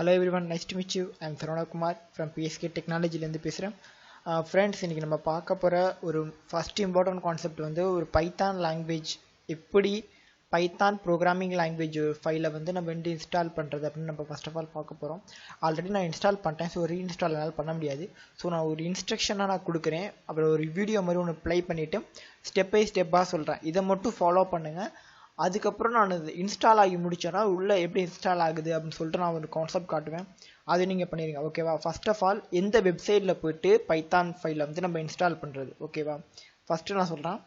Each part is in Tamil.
Hello everyone, nice to meet you. I'm Sarana Kumar from PSK Technology லேருந்து பேசுகிறேன். ஃப்ரெண்ட்ஸ், இன்றைக்கி நம்ம பார்க்க போகிற ஒரு ஃபஸ்ட் இம்பார்ட்டன்ட் கான்செப்ட் வந்து ஒரு பைத்தான் லாங்குவேஜ், எப்படி பைத்தான் ப்ரோக்ராமிங் லாங்குவேஜ் ஃபைலை வந்து நம்ம வந்து இன்ஸ்டால் பண்ணுறது அப்படின்னு நம்ம ஃபஸ்ட் ஆஃப் ஆல் பார்க்க போகிறோம். ஆல்ரெடி நான் இன்ஸ்டால் பண்ணிட்டேன், ஸோ ரீஇன்ஸ்டால் என்னால் பண்ண முடியாது. ஸோ நான் ஒரு இன்ஸ்ட்ரக்ஷனாக நான் கொடுக்குறேன், அப்புறம் ஒரு வீடியோ மாதிரி ஒன்று ப்ளே பண்ணிவிட்டு ஸ்டெப் பை ஸ்டெப்பாக சொல்கிறேன். இதை மட்டும் ஃபாலோ பண்ணுங்கள். அதுக்கப்புறம் நான் இது இன்ஸ்டால் ஆகி முடிச்சேன்னா உள்ளே எப்படி இன்ஸ்டால் ஆகுது அப்படின்னு சொல்லிட்டு நான் ஒரு கான்செப்ட் காட்டுவேன், அது நீங்கள் பண்ணிடுங்க. ஓகேவா? ஃபர்ஸ்ட் ஆஃப் ஆல் எந்த வெப்சைட்டில் போய்ட்டு பைத்தான் ஃபைலை வந்து நம்ம இன்ஸ்டால் பண்ணுறது. ஓகேவா? ஃபஸ்ட்டு நான் சொல்கிறேன்.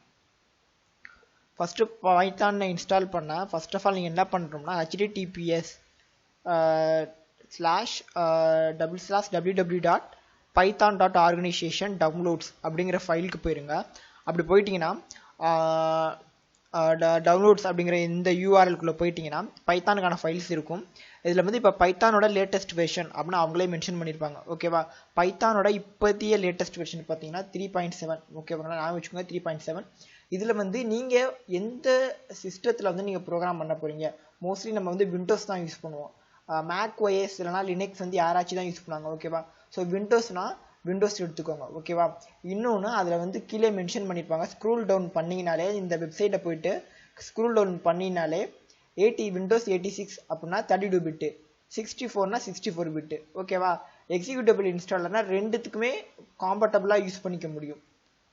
ஃபஸ்ட்டு பைத்தானை இன்ஸ்டால் பண்ணால் ஃபர்ஸ்ட் ஆஃப் ஆல் நீங்கள் என்ன பண்ணுறோம்னா https://www.python.organization/downloads அப்படிங்கிற ஃபைலுக்கு போயிருங்க. அப்படி போயிட்டீங்கன்னா டவுன்லோட்ஸ் அப்படிங்கிற இந்த யூஆர்எல்குள்ளே போயிட்டீங்கன்னா பைத்தானுக்கான ஃபைல்ஸ் இருக்கும். இதில் வந்து இப்போ பைத்தானோட லேட்டஸ்ட் வெர்ஷன் அப்படின்னு அவங்களே மென்ஷன் பண்ணியிருப்பாங்க. ஓகேவா? பைத்தானோட இப்போதைய லேட்டஸ்ட் வெர்ஷன் பார்த்தீங்கன்னா 3.7. ஓகேவாங்களா? நான் வச்சுக்கோங்க 3.7. இதில் வந்து நீங்கள் எந்த சிஸ்டத்தில் வந்து நீங்கள் ப்ரோக்ராம் பண்ண போகிறீங்க, மோஸ்ட்லி நம்ம வந்து விண்டோஸ் தான் யூஸ் பண்ணுவோம். மேக் OS இல்லைனா லினக்ஸ் வந்து யாராச்சும் தான் யூஸ் பண்ணுவாங்க. ஓகேவா? ஸோ விண்டோஸ்னால் விண்டோஸ் எடுத்துக்கோங்க. ஓகேவா? இன்னொன்று அதில் வந்து கீழே மென்ஷன் பண்ணியிருப்பாங்க, ஸ்க்ரூல் டவுன் பண்ணிங்கனாலே இந்த வெப்சைட்டை போயிட்டு ஸ்க்ரூல் டவுன் பண்ணினாலே விண்டோஸ் 86 அப்படின்னா 32 பிட்டு, 64னா 64 பிட்டு. ஓகேவா? எக்ஸிக்யூட்டபிள் இன்ஸ்டாலர்னா ரெண்டுத்துக்குமே காம்பர்டபுளாக யூஸ் பண்ணிக்க முடியும்.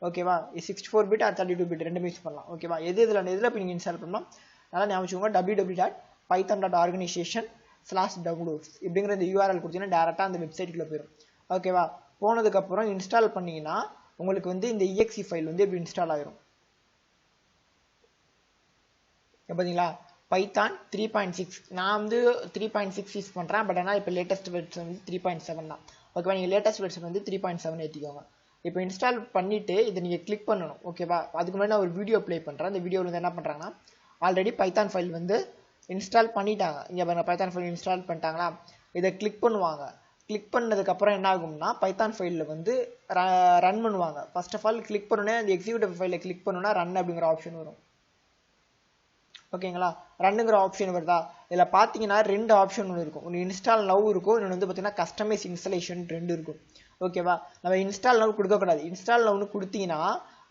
ஓகேவா? 64 பிட் ஆர் 32 பிட் ரெண்டுமே யூஸ் பண்ணலாம். ஓகேவா? எதில் இப்போ நீங்கள் இன்ஸ்டால் பண்ணலாம் நல்லா ஞாபகம் www.python.organization/downloads இப்படிங்கிற இந்த யூஆர்எல் கொடுத்தீங்கன்னா டேரெக்டாக அந்த வெப்சைட்டுக்குள்ளே போயிடும். ஓகேவா? போனதுக்கப்புறம் இன்ஸ்டால் பண்ணிங்கன்னா உங்களுக்கு வந்து இந்த EXE ஃபைல் வந்து எப்படி இன்ஸ்டால் ஆகிரும் பார்த்தீங்களா? பைத்தான் 3.6. நான் வந்து 3.6 யூஸ் பண்ணுறேன், பட் ஆனால் இப்போ லேட்டஸ்ட் வெர்ஷன் வந்து 3.7 தான். ஓகேவா? நீங்கள் லேட்டஸ்ட் வெர்ஷன் வந்து 3.7 ஏற்றிக்கோங்க. இப்போ இன்ஸ்டால் பண்ணிவிட்டு இதை நீங்கள் கிளிக் பண்ணணும். ஓகேவா? அதுக்கு முன்னாடி நான் ஒரு வீடியோ ப்ளே பண்ணுறேன். அந்த வீடியோவில் வந்து என்ன பண்ணுறாங்கன்னா ஆல்ரெடி பைத்தான் ஃபைல் வந்து இன்ஸ்டால் பண்ணிட்டாங்க. இங்கே பாருங்க, பைத்தான் ஃபைல் இன்ஸ்டால் பண்ணிட்டாங்களா? இதை கிளிக் பண்ணுவாங்க. கிளிக் பண்ணதுக்கப்புறம் என்ன ஆகும்னா பைத்தான் ஃபைலில் வந்து ரன் பண்ணுவாங்க. ஃபர்ஸ்ட் ஆஃப் ஆல் கிளிக் பண்ணோன்னே அந்த எக்ஸிக்யூட்டிவ் ஃபைலில் கிளிக் பண்ணோன்னா ரன் அப்படிங்கிற ஆப்ஷன் வரும். ஓகேங்களா? ரன்னுங்கிற ஆப்ஷன் வருதா? இதில் பார்த்தீங்கன்னா ரெண்டு ஆப்ஷன் ஒன்று இருக்கும். ஒன்று இன்ஸ்டால் நவ் இருக்கும், இன்னொன்று வந்து பார்த்தீங்கன்னா கஸ்டமைஸ் இன்ஸ்டாலேஷன் ரெண்டு இருக்கும். ஓகேவா? நம்ம இன்ஸ்டால் நவ் கொடுக்கக்கூடாது. இன்ஸ்டால் நவ்னு கொடுத்தீங்கன்னா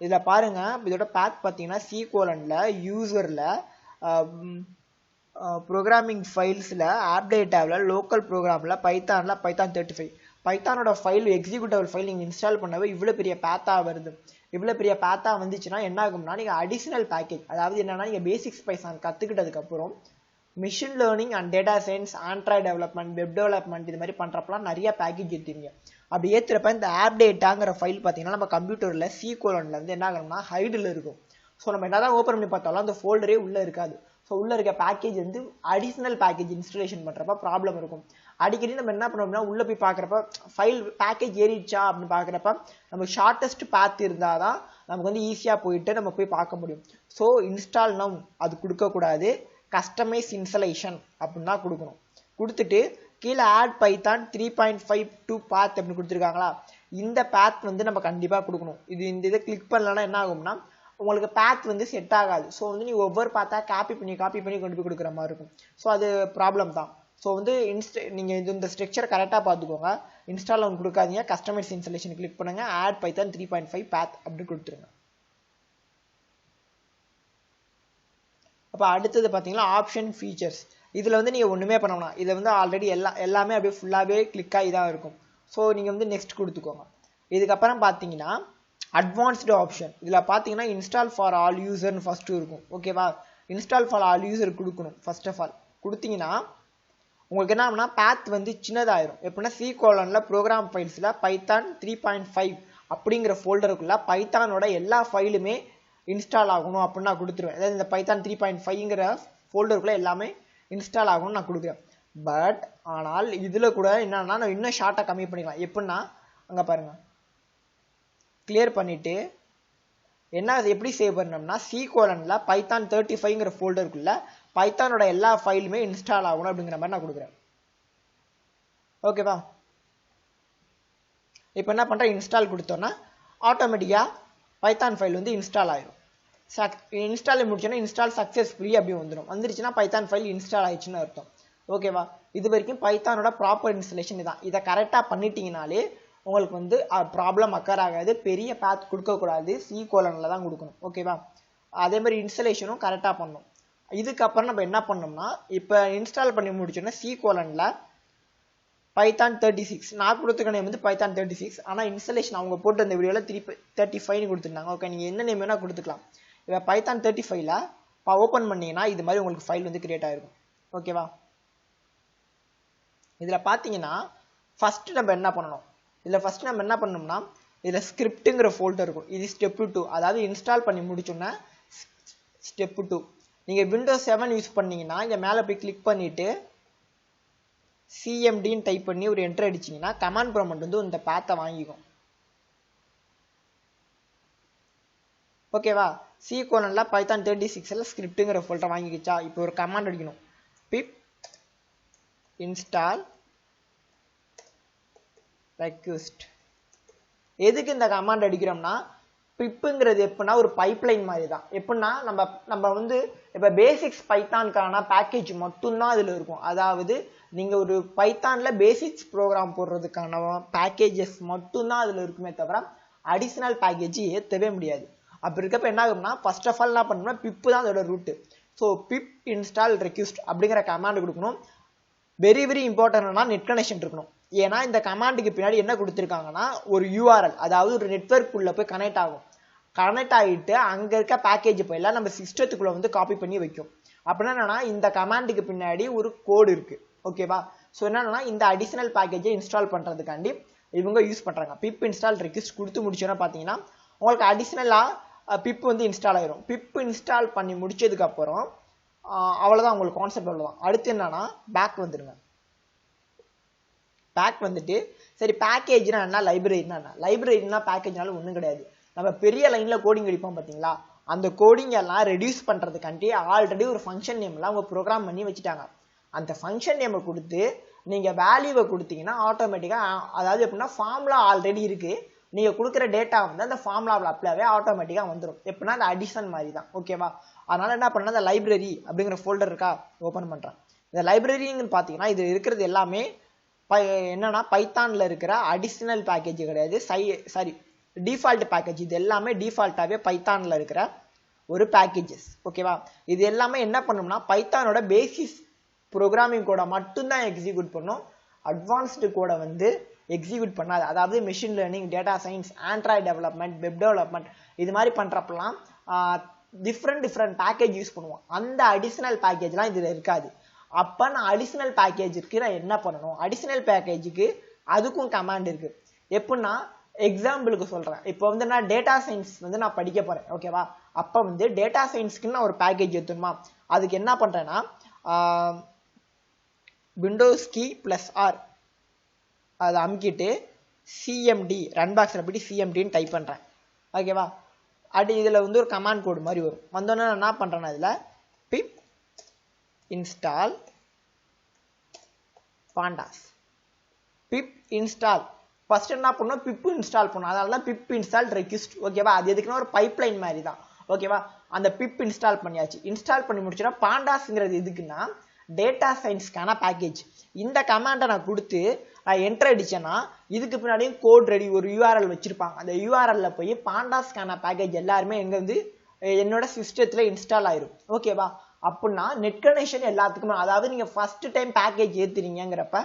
இதில் பாருங்கள், இதோட பேக் பார்த்தீங்கன்னா C:/, யூசரில், ப்ரோக்ராமிங் ஃபைல்ஸில், ஆப் டேட்டாவில், லோக்கல் ப்ரோக்ராமில், பைத்தானில், பைத்தான் 35. பைத்தானோட ஃபைல் எக்ஸிக்யூட்டபிள் ஃபைல் நீங்கள் இன்ஸ்டால் பண்ணவே இவ்வளோ பெரிய பேத்தாக வருது. இவ்வளோ பெரிய பேத்தாக வந்துச்சுன்னா என்ன ஆகும்னா நீங்கள் அடிஷ்னல் பேக்கேஜ், அதாவது என்னென்னா நீங்கள் பேசிக்ஸ் பைத்தான் கற்றுக்கிட்டதுக்கப்புறம் machine learning and data science, Android development, web development இது மாதிரி பண்ணுறப்பலாம் நிறைய பேக்கேஜ் ஏற்றுவீங்க. அப்படி ஏற்றுறப்ப இந்த ஆப் டேட்டாங்கிற ஃபைல் பார்த்தீங்கன்னா நம்ம கம்ப்யூட்டரில் C:/, வந்து என்ன ஆகணும்னா ஹைடில் இருக்கும். ஸோ நம்ம என்ன தான் ஓப்பன் பண்ணி பார்த்தாலும் அந்த ஃபோல்டரே உள்ளே இருக்காது. ஸோ உள்ளே இருக்க பேக்கேஜ் வந்து அடிஷ்னல் பேக்கேஜ் இன்ஸ்டாலேஷன் பண்ணுறப்ப ப்ராப்ளம் இருக்கும். அடிக்கடி நம்ம என்ன பண்ணோம்னா உள்ளே போய் பார்க்குறப்ப ஃபைல் பேக்கேஜ் ஏறிடுச்சா அப்படின்னு பார்க்குறப்ப நமக்கு ஷார்ட்டஸ்ட் பாத் இருந்தால் தான் நமக்கு வந்து ஈஸியாக போயிட்டு நம்ம போய் பார்க்க முடியும். ஸோ இன்ஸ்டால் நவ் அது கொடுக்கக்கூடாது, கஸ்டமைஸ் இன்ஸ்டாலேஷன் அப்படின்னா கொடுக்கணும். கொடுத்துட்டு கீழே ஆட் பைத்தான் 3.52 பாத் அப்படின்னு கொடுத்துருக்காங்களா? இந்த பாத் வந்து நம்ம கண்டிப்பாக கொடுக்கணும். இந்த இதை கிளிக் பண்ணலன்னா என்ன ஆகும்னா உங்களுக்கு பேத் வந்து செட் ஆகாது. ஸோ வந்து நீங்கள் ஒவ்வொரு பார்த்தா காப்பி பண்ணி கொண்டு போய் கொடுக்குற மாதிரி இருக்கும். ஸோ அது ப்ராப்ளம் தான். ஸோ வந்து நீங்கள் இந்த ஸ்ட்ரக்சரை கரெக்டாக பார்த்துக்கோங்க. இன்ஸ்டால் ஒன்று கொடுக்காதீங்க, கஸ்டமைஸ் இன்ஸ்டாலேஷன் கிளிக் பண்ணுங்கள், ஆட் பைத்தான் 3.5 பாத் அப்படி கொடுத்துருங்க. அப்போ அடுத்தது பார்த்தீங்கன்னா ஆப்ஷன் ஃபீச்சர்ஸ். இதில் வந்து நீங்கள் ஒன்றுமே பண்ணணும். இதில் வந்து ஆல்ரெடி எல்லாமே அப்படியே ஃபுல்லாகவே கிளிக் ஆகி தான் இருக்கும். ஸோ நீங்கள் வந்து நெக்ஸ்ட் கொடுத்துக்கோங்க. இதுக்கப்புறம் பார்த்தீங்கன்னா அட்வான்ஸ்டு ஆப்ஷன். இதில் பார்த்தீங்கன்னா இன்ஸ்டால் ஃபார் ஆல் யூசர்னு ஃபஸ்ட்டு இருக்கும். ஓகேவா? இன்ஸ்டால் ஃபார் ஆல் யூசர் கொடுக்கணும். ஃபர்ஸ்ட் ஆஃப் ஆல் கொடுத்தீங்கன்னா உங்களுக்கு என்ன ஆகும்னா பேத் வந்து சின்னதாயிரும். எப்படின்னா C:/, ப்ரோக்ராம் ஃபைல்ஸில் பைத்தான் 3.5 அப்படிங்கிற ஃபோல்டருக்குள்ளே பைத்தானோட எல்லா ஃபைலுமே இன்ஸ்டால் ஆகணும் அப்படின்னு நான் கொடுத்துருவேன். அதாவது இந்த பைத்தான் 3.5ங்கிற ஃபோல்டருக்குள்ளே எல்லாமே இன்ஸ்டால் ஆகணும்னு நான் கொடுக்குறேன். பட் ஆனால் இதில் கூட என்னன்னா நான் இன்னும் ஷார்ட்டாக கம்மி பண்ணிக்கலாம். எப்படின்னா அங்கே பாருங்கள், கிளியர் பண்ணிவிட்டு என்ன எப்படி சேவ் பண்ணோம்னா C:/, பைத்தான் 35ங்கிற ஃபோல்டருக்குள்ளே பைத்தானோட எல்லா ஃபைலுமே இன்ஸ்டால் ஆகணும் அப்படிங்கிற மாதிரி நான் கொடுக்குறேன். ஓகேவா? இப்போ என்ன பண்ணுறேன், இன்ஸ்டால் கொடுத்தோன்னா ஆட்டோமேட்டிக்காக பைத்தான் ஃபைல் வந்து இன்ஸ்டால் ஆகிடும். இன்ஸ்டால் முடிச்சோன்னா இன்ஸ்டால் சக்ஸஸ்ஃபுல்லி அப்படி வந்துடும். வந்துருச்சுன்னா பைத்தான் ஃபைல் இன்ஸ்டால் ஆயிடுச்சுன்னு அர்த்தம். ஓகேவா? இது வரைக்கும் பைத்தானோட ப்ராப்பர் இன்ஸ்டலேஷன் இதான். இதை கரெக்டாக பண்ணிட்டீங்கனாலே உங்களுக்கு வந்து ப்ராப்ளம் அக்கர் ஆகாது. பெரிய பாத் கொடுக்கக்கூடாது, C:\, தான் கொடுக்கணும். ஓகேவா? அதே மாதிரி இன்ஸ்டலேஷனும் கரெக்டாக பண்ணணும். இதுக்கப்புறம் நம்ம என்ன பண்ணோம்னா, இப்போ இன்ஸ்டால் பண்ணி முடிச்சோன்னா C:\, பைத்தான் 36 நான் கொடுத்துக்க நேம் வந்து பைத்தான் 36. ஆனால் இன்ஸ்டலேஷன் அவங்க போட்டு அந்த வீடியோவில் 35 கொடுத்துருந்தாங்க. ஓகே, நீங்கள் என்ன நேம் வேணால் கொடுத்துக்கலாம். இப்போ பைத்தான் 35ல் ஓப்பன் பண்ணிங்கன்னா இது மாதிரி உங்களுக்கு ஃபைல் வந்து கிரியேட் ஆகிருக்கும். ஓகேவா? இதில் பார்த்தீங்கன்னா ஃபஸ்ட்டு நம்ம என்ன பண்ணணும், இதில் ஸ்கிரிப்ட்டுங்கிற ஃபோல்டர் இருக்கும். இது ஸ்டெப் 2, அதாவது இன்ஸ்டால் பண்ணி முடிச்சோன்னா ஸ்டெப் 2. நீங்கள் Windows 7 யூஸ் பண்ணீங்கன்னா இங்கே மேலே போய் கிளிக் பண்ணிவிட்டு CMDன்னு டைப் பண்ணி ஒரு என்ட்ரு அடிச்சிங்கன்னா கமாண்ட் ப்ராம்ப்ட் வந்து இந்த பாத்தை வாங்கிக்கும். ஓகேவா? C:\, பைத்தான் 36ல் ஸ்கிரிப்ட்டுங்கிற ஃபோல்டர் வாங்கிக்கிச்சா? இப்போ ஒரு கமாண்ட் அடிக்கணும், pip install request. எதுக்கு இந்த கமாண்ட் அடிக்கிறோம்னா, பிப்புங்கிறது எப்படின்னா ஒரு பைப்லைன் மாதிரி தான். எப்படின்னா நம்ம வந்து இப்போ பேசிக்ஸ் பைத்தானுக்கான பேக்கேஜ் மட்டும்தான் இதில் இருக்கும். அதாவது நீங்கள் ஒரு பைத்தானில் பேசிக்ஸ் ப்ரோக்ராம் போடுறதுக்கான பேக்கேஜஸ் மட்டும்தான் அதில் இருக்குமே தவிர அடிஷ்னல் பேக்கேஜ் ஏற்றவே முடியாது. அப்படி இருக்கப்போ என்ன ஆகும்னா, ஃபர்ஸ்ட் ஆஃப் ஆல் என்ன பண்ணணும்னா பிப்பு தான் அதோட ரூட்டு. ஸோ பிப் இன்ஸ்டால் ரெக்வெஸ்ட் அப்படிங்கிற கமாண்ட் கொடுக்கணும். வெரி வெரி இம்பார்ட்டன்ட்னா நெட் கனெக்ஷன் இருக்கணும். ஏன்னா இந்த கமாண்டுக்கு பின்னாடி என்ன கொடுத்துருக்காங்கன்னா ஒரு URL, அதாவது ஒரு நெட்வொர்க் உள்ள போய் கனெக்ட் ஆகும். கனெக்ட் ஆகிட்டு அங்கே இருக்க பேக்கேஜ் போயெல்லாம் நம்ம சிஸ்டத்துக்குள்ளே வந்து காப்பி பண்ணி வைக்கும். அப்படின்னா என்னன்னா, இந்த கமாண்டுக்கு பின்னாடி ஒரு கோடு இருக்குது. ஓகேவா? ஸோ என்னன்னா, இந்த அடிஷனல் பேக்கேஜை இன்ஸ்டால் பண்ணுறதுக்காண்டி இவங்க யூஸ் பண்ணுறாங்க. பிப் இன்ஸ்டால் ரெக்வெஸ்ட் கொடுத்து முடிச்சோன்னா பார்த்தீங்கன்னா உங்களுக்கு அடிஷ்னலாக பிப் வந்து இன்ஸ்டால் ஆகிரும். பிப் இன்ஸ்டால் பண்ணி முடிச்சதுக்கப்புறம் அவ்வளோதான், உங்களுக்கு கான்செப்ட் அவ்வளோதான். அடுத்து என்னன்னா, பேக் வந்துடுங்க. பேக் வந்துட்டு சரி பேக்கேஜ்னா என்ன, லைப்ரரினா என்ன? லைப்ரரினா பேக்கேஜ்னாலும் ஒன்றும் கிடையாது. நம்ம பெரிய லைனில் கோடிங் அடிப்போம் பார்த்தீங்களா, அந்த கோடிங் எல்லாம் ரெடியூஸ் பண்ணுறதுக்காண்டி ஆல்ரெடி ஒரு ஃபங்க்ஷன் நேம்லாம் அவங்க ப்ரோக்ராம் பண்ணி வச்சுட்டாங்க. அந்த ஃபங்க்ஷன் நேமை கொடுத்து நீங்கள் வேல்யூவை கொடுத்தீங்கன்னா ஆட்டோமேட்டிக்காக, அதாவது எப்படின்னா ஃபார்முலா ஆல்ரெடி இருக்குது, நீங்கள் கொடுக்குற டேட்டா வந்து அந்த ஃபார்முலாவில் அப்ளைவே ஆட்டோமேட்டிக்காக வந்துடும். எப்படின்னா அந்த அடிஷன் மாதிரி தான். ஓகேவா? அதனால் என்ன பண்ணால் அந்த லைப்ரரி அப்படிங்கிற ஃபோல்டர் இருக்கா, ஓப்பன் பண்ணுறேன். இந்த லைப்ரரின்னு பார்த்தீங்கன்னா இது இருக்கிறது எல்லாமே என்னன்னா பைத்தானில் இருக்கிற அடிஷ்னல் பேக்கேஜ் கிடையாது, டிஃபால்ட் பேக்கேஜ். இது எல்லாமே டிஃபால்ட்டாகவே பைத்தானில் இருக்கிற ஒரு பேக்கேஜஸ். ஓகேவா? இது எல்லாமே என்ன பண்ணணும்னா பைத்தானோட பேசிஸ் ப்ரோக்ராமிங் கோடை மட்டும்தான் எக்ஸிக்யூட் பண்ணும். அட்வான்ஸ்டு கோடை வந்து எக்ஸிக்யூட் பண்ணாது. அதாவது machine learning, data science, Android development, web development இது மாதிரி பண்ணுறப்பெல்லாம் டிஃப்ரெண்ட் பேக்கேஜ் யூஸ் பண்ணுவோம். அந்த அடிஷ்னல் பேக்கேஜ்லாம் இதில் இருக்காது. அப்போ நான் அடிஷ்னல் பேக்கேஜுக்கு நான் என்ன பண்ணணும், அடிஷ்னல் பேக்கேஜுக்கு அதுக்கும் கமாண்ட் இருக்குது. எப்படின்னா எக்ஸாம்பிளுக்கு சொல்கிறேன். இப்போ வந்து நான் டேட்டா சயின்ஸ் வந்து நான் படிக்க போகிறேன். ஓகேவா? அப்போ வந்து டேட்டா சயின்ஸ்க்குன்னு நான் ஒரு பேக்கேஜ் எடுத்துணுமா, அதுக்கு என்ன பண்ணுறேன்னா விண்டோஸ் கீ +R அதை அமுக்கிட்டு CMD ரன் பாக்ஸில் போய்ட்டு CMDன்னு டைப் பண்ணுறேன். ஓகேவா? இதில் வந்து ஒரு கமாண்ட் கோடு மாதிரி வரும். வந்தோடனே நான் என்ன பண்ணுறேன்னா இதில் பிப் இன்ஸ்டால் பாண்டாஸ், பிப் இன்ஸ்டால் ஃபர்ஸ்ட் என்ன பண்ணணும், பிப் இன்ஸ்டால் பண்ணணும். அதனால தான் பிப் இன்ஸ்டால் ரெக்வெஸ்ட். ஓகேவா? அது எதுக்குன்னா ஒரு பைப்லைன் மாதிரி தான். ஓகேவா? அந்த பிப் இன்ஸ்டால் பண்ணியாச்சு. இன்ஸ்டால் பண்ணி முடிச்சோன்னா பாண்டாஸ்ங்கிறது எதுக்குன்னா டேட்டா சயின்ஸ்க்கான பேக்கேஜ். இந்த கமாண்டை நான் கொடுத்து நான் என்டர் அடிச்சேன்னா இதுக்கு பின்னாடியும் கோட் ரெடி ஒரு URL வச்சிருப்பாங்க. அந்த URLல போய் பாண்டாஸ்க்கான பேக்கேஜ் எல்லாருமே எங்க வந்து என்னோட சிஸ்டத்துல இன்ஸ்டால் ஆயிரும். ஓகேவா? அப்படின்னா நெட் கனெக்ஷன் எல்லாத்துக்குமே, அதாவது நீங்க ஃபர்ஸ்ட் டைம் பேக்கேஜ் ஏத்துறீங்கிறப்ப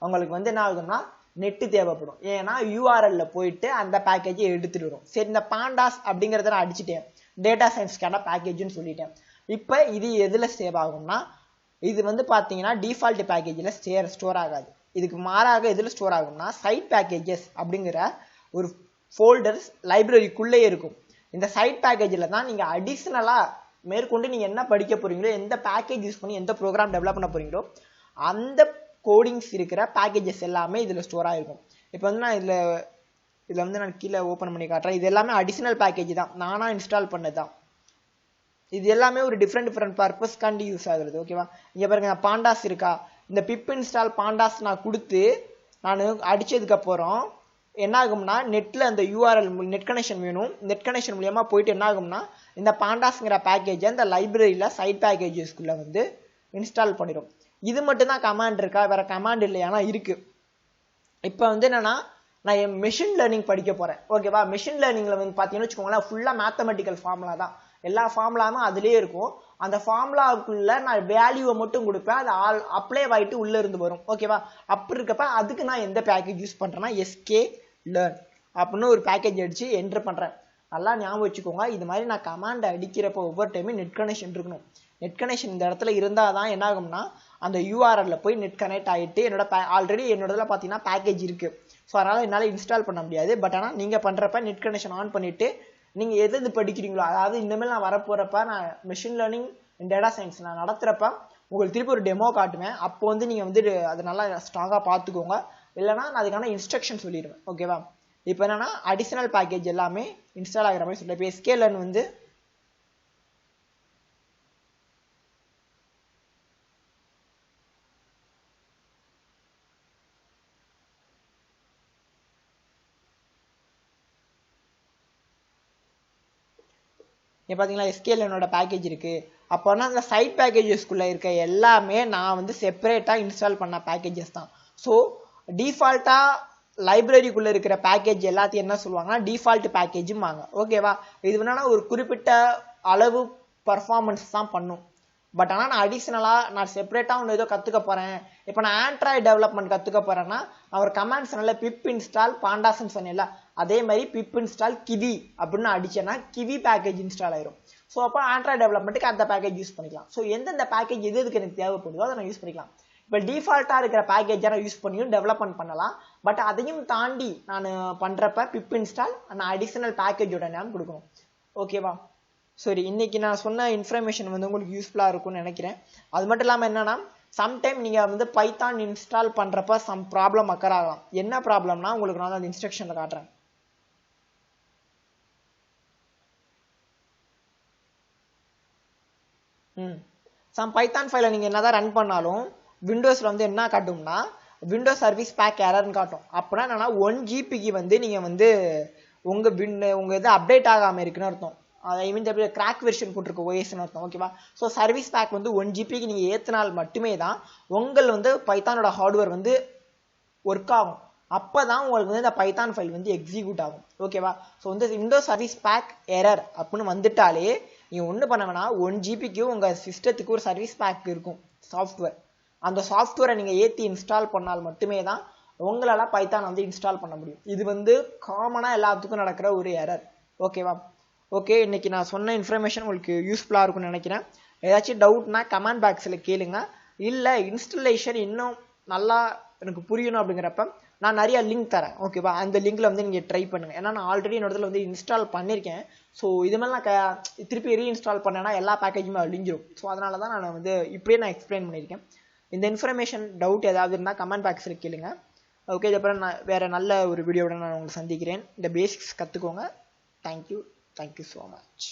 உங்களுக்கு வந்து என்ன ஆகும்னா நெட்டு தேவைப்படும். ஏன்னா URLல போயிட்டு அந்த பேக்கேஜை எடுத்துட்டு வரும். சரி, இந்த பாண்டாஸ் அப்படிங்கிறத நான் அடிச்சுட்டேன், டேட்டா சயின்ஸ்க்கான பேக்கேஜ்னு சொல்லிட்டேன். இப்போ இது எதுல சேவ் ஆகும்னா இது வந்து பார்த்தீங்கன்னா டிஃபால்ட் பேக்கேஜில் ஸ்டோர் ஆகாது. இதுக்கு மாறாக எதில் ஸ்டோர் ஆகும்னா சைட் பேக்கேஜஸ் அப்படிங்கிற ஒரு ஃபோல்டர்ஸ் லைப்ரரிக்குள்ளே இருக்கும். இந்த சைட் பேக்கேஜில் தான் நீங்கள் அடிஷ்னலாக மேற்கொண்டு நீங்கள் என்ன படிக்க போகிறீங்களோ, எந்த பேக்கேஜ் யூஸ் பண்ணி எந்த ப்ரோக்ராம் டெவலப் பண்ண போகிறீங்களோ அந்த கோடிங்ஸ் இருக்கிற பேக்கேஜஸ் எல்லாமே இதில் ஸ்டோர் ஆகிருக்கும். இப்போ வந்து நான் இதில் வந்து நான் கீழே ஓப்பன் பண்ணி காட்டுறேன். இது எல்லாமே அடிஷ்னல் பேக்கேஜ் தான், நானாக இன்ஸ்டால் பண்ணது தான். இது எல்லாமே ஒரு டிஃப்ரெண்ட் பர்பஸ்க்காண்டி யூஸ் ஆகுறது. ஓகேவா? இங்கே பாருங்க, பாண்டாஸ் இருக்கா, இந்த பிப் இன்ஸ்டால் பாண்டாஸ் நான் கொடுத்து நான் அடித்ததுக்கப்புறம் என்ன ஆகும்னா நெட்டில் அந்த URL நெட் கனெக்ஷன் வேணும். நெட் கனெக்ஷன் மூலியமாக போயிட்டு என்ன ஆகும்னா இந்த பாண்டாஸ்ங்கிற பேக்கேஜை இந்த லைப்ரரியில் சைட் பேக்கேஜஸ்குள்ளே வந்து இன்ஸ்டால் பண்ணிடும். இது மட்டும் தான் கமாண்ட் இருக்கா, வேற கமாண்ட் இல்லையானா இருக்கு. இப்போ வந்து என்னன்னா நான் மெஷின் லேர்னிங் படிக்க போறேன். ஓகேவா, மெஷின் லேர்னிங்ல வந்து பாத்தீங்கன்னு வச்சுக்கோங்களேன், ஃபுல்லா மேத்தமெட்டிக்கல் ஃபார்முலா தான், எல்லா ஃபார்முலாவும் அதுலயே இருக்கும். அந்த ஃபார்முலாவுக்குள்ள நான் வேல்யூவை மட்டும் கொடுப்பேன், அது ஆல் அப்ளை ஆகிட்டு உள்ள இருந்து வரும். ஓகேவா, அப்படி இருக்கப்ப அதுக்கு நான் எந்த பேக்கேஜ் யூஸ் பண்றேன்னா எஸ்கே லேர்ன் அப்படின்னு ஒரு பேக்கேஜ் அடிச்சு என்டர் பண்றேன். நல்லா ஞாபகம் வச்சுக்கோங்க, இது மாதிரி நான் கமாண்ட் அடிக்கிறப்போ ஒவ்வொரு டைமும் நெட் கனெக்ஷன் இருக்கணும். நெட் கனெக்ஷன் இந்த இடத்துல இருந்தால் தான் என்ன ஆகும்னா அந்த யூஆர்எல்ல போய் நெட் கனெக்ட் ஆகிட்டு என்னோட ஆல்ரெடி என்னோடதுல பார்த்தீங்கன்னா பேக்கேஜ் இருக்கு. ஸோ அதனால் என்னால் இன்ஸ்டால் பண்ண முடியாது. பட் ஆனால் நீங்கள் பண்ணுறப்ப நெட் கனெக்ஷன் ஆன் பண்ணிவிட்டு நீங்கள் எது படிக்கிறீங்களோ, அதாவது இனிமேல் நான் வரப்போகிறப்ப நான் மெஷின் லேர்னிங் டேட்டா சயின்ஸ் நான் நடத்துகிறப்ப உங்களுக்கு திருப்பி ஒரு டெமோ காட்டுவேன். அப்போ வந்து நீங்கள் வந்து அதை நல்லா ஸ்ட்ராங்காக பார்த்துக்கோங்க. இல்லைனா நான் அதுக்கான இன்ஸ்ட்ரக்ஷன் சொல்லிடுவேன். ஓகேவா, இப்போ என்னன்னா அடிஷனல் பேக்கேஜ் எல்லாமே இன்ஸ்டால் ஆகிற மாதிரி சொல்லிட்டேன். இப்போ எஸ்கே லேர்ன் வந்து பார்த்தீங்களா எஸ்கேல என்னோட பேக்கேஜ் இருக்கு. அப்போனா அந்த சைட் பேக்கேஜஸ்குள்ள இருக்க எல்லாமே நான் வந்து செப்பரேட்டாக இன்ஸ்டால் பண்ண பேக்கேஜஸ் தான். ஸோ டிஃபால்ட்டா லைப்ரரிக்குள்ள இருக்கிற பேக்கேஜ் எல்லாத்தையும் என்ன சொல்லுவாங்கன்னா டிஃபால்ட் பேக்கேஜும் வாங்க. ஓகேவா, இது என்னன்னா ஒரு குறிப்பிட்ட அளவு பர்ஃபார்மன்ஸ் தான் பண்ணும். பட் ஆனால் நான் அடிஷ்னலாக நான் செப்பரேட்டாக ஒன்று ஏதோ கற்றுக்க போகிறேன். இப்போ நான் ஆண்ட்ராய்டு டெவலப்மெண்ட் கற்றுக்க போகிறேன்னா நான் ஒரு கமாண்ட் சொன்னல பிப் இன்ஸ்டால் பாண்டாஸ்ன்னு சொன்னேன்ல, அதே மாதிரி பிப் இன்ஸ்டால் கிவி அப்படின்னு அடிச்சேன்னா கிவி பேக்கேஜ் இன்ஸ்டால் ஆயிரும். ஸோ அப்போ ஆண்ட்ராய்டு டெவலப்மெண்ட்டுக்கு அந்த பேக்கேஜ் யூஸ் பண்ணிக்கலாம். ஸோ எந்தெந்த பேக்கேஜ் எதுக்கு எனக்கு தேவைப்படுதோ அதை நான் யூஸ் பண்ணிக்கலாம். இப்போ டிஃபால்ட்டாக இருக்கிற பேக்கேஜை நான் யூஸ் பண்ணியும் டெவலப்மெண்ட் பண்ணலாம். பட் அதையும் தாண்டி நான் பண்ணுறப்ப பிப் இன்ஸ்டால் நான் அடிஷனல் பேக்கேஜோட நேம் கொடுக்கணும். ஓகேவா, சரி, இன்னைக்கு நான் சொன்ன இன்ஃபர்மேஷன் வந்து உங்களுக்கு யூஸ்ஃபுல்லாக இருக்கும்னு நினைக்கிறேன். அது மட்டும் இல்லாமல் என்னன்னா சம்டைம் நீங்கள் வந்து பைத்தான் இன்ஸ்டால் பண்ணுறப்ப சம் ப்ராப்ளம் அக்கர் ஆகலாம். என்ன ப்ராப்ளம்னா உங்களுக்கு நான் அந்த இன்ஸ்ட்ரக்ஷனில் காட்டுறேன். சம் பைத்தான் ஃபைலை நீங்கள் என்ன தான் ரன் பண்ணாலும் விண்டோஸில் வந்து என்ன காட்டும்னா விண்டோஸ் சர்வீஸ் பேக் எரர்னு காட்டும். அப்படின்னா என்னன்னா 1 GB வந்து நீங்கள் வந்து உங்கள் இது அப்டேட் ஆகாமல் இருக்குன்னு அர்த்தம். ஐ மீன் கிராக் வெர்ஷன் போட்டிருக்கு ஓஎஸ்ன்னு அர்த்தம். ஓகேவா, ஸோ சர்வீஸ் பேக் வந்து 1 GB நீங்கள் ஏற்றினால் மட்டுமே தான் உங்கள் வந்து பைத்தானோட ஹார்ட்வேர் வந்து ஒர்க் ஆகும். அப்போ தான் உங்களுக்கு வந்து இந்த பைத்தான் ஃபைல் வந்து எக்ஸிக்யூட் ஆகும். ஓகேவா, ஸோ வந்து விண்டோஸ் சர்வீஸ் பேக் எரர் அப்படின்னு வந்துட்டாலே நீங்கள் ஒன்று பண்ண வேணா 1 GB உங்கள் சிஸ்டத்துக்கு ஒரு சர்வீஸ் பேக் இருக்கும் சாஃப்ட்வேர். அந்த சாஃப்ட்வேரை நீங்கள் ஏற்றி இன்ஸ்டால் பண்ணால் மட்டுமே தான் உங்களால் பைத்தான் வந்து இன்ஸ்டால் பண்ண முடியும். இது வந்து காமனாக எல்லாத்துக்கும் நடக்கிற ஒரு எரர். ஓகேவா, ஓகே, இன்னைக்கு நான் சொன்ன இன்ஃபர்மேஷன் உங்களுக்கு யூஸ்ஃபுல்லாக இருக்கும்னு நினைக்கிறேன். ஏதாச்சும் டவுட்னா கமெண்ட் பாக்ஸில் கேளுங்க. இல்லை இன்ஸ்டலேஷன் இன்னும் நல்லா எனக்கு புரியணும் அப்படிங்கிறப்ப நான் நிறைய லிங்க் தரேன். ஓகேவா, அந்த லிங்க்ல வந்து நீங்கள் ட்ரை பண்ணுங்க. ஏன்னா நான் ஆல்ரெடி என்னோட வந்து இன்ஸ்டால் பண்ணியிருக்கேன். ஸோ இது மாதிரி நான் திருப்பி ரீஇன்ஸ்டால் பண்ணேன்னா எல்லா பேக்கேஜுமே அழிஞ்சிரும். ஸோ அதனால தான் நான் வந்து இப்படியே நான் எக்ஸ்பிளைன் பண்ணியிருக்கேன். இந்த இன்ஃபர்மேஷன் டவுட் ஏதாவது இருந்தால் கமெண்ட் பாக்ஸில் கேளுங்க. ஓகே, இதுக்கப்புறம் நான் வேறு நல்ல ஒரு வீடியோட நான் உங்களை சந்திக்கிறேன். இந்த பேசிக்ஸ் கற்றுக்கோங்க. Thank you so much.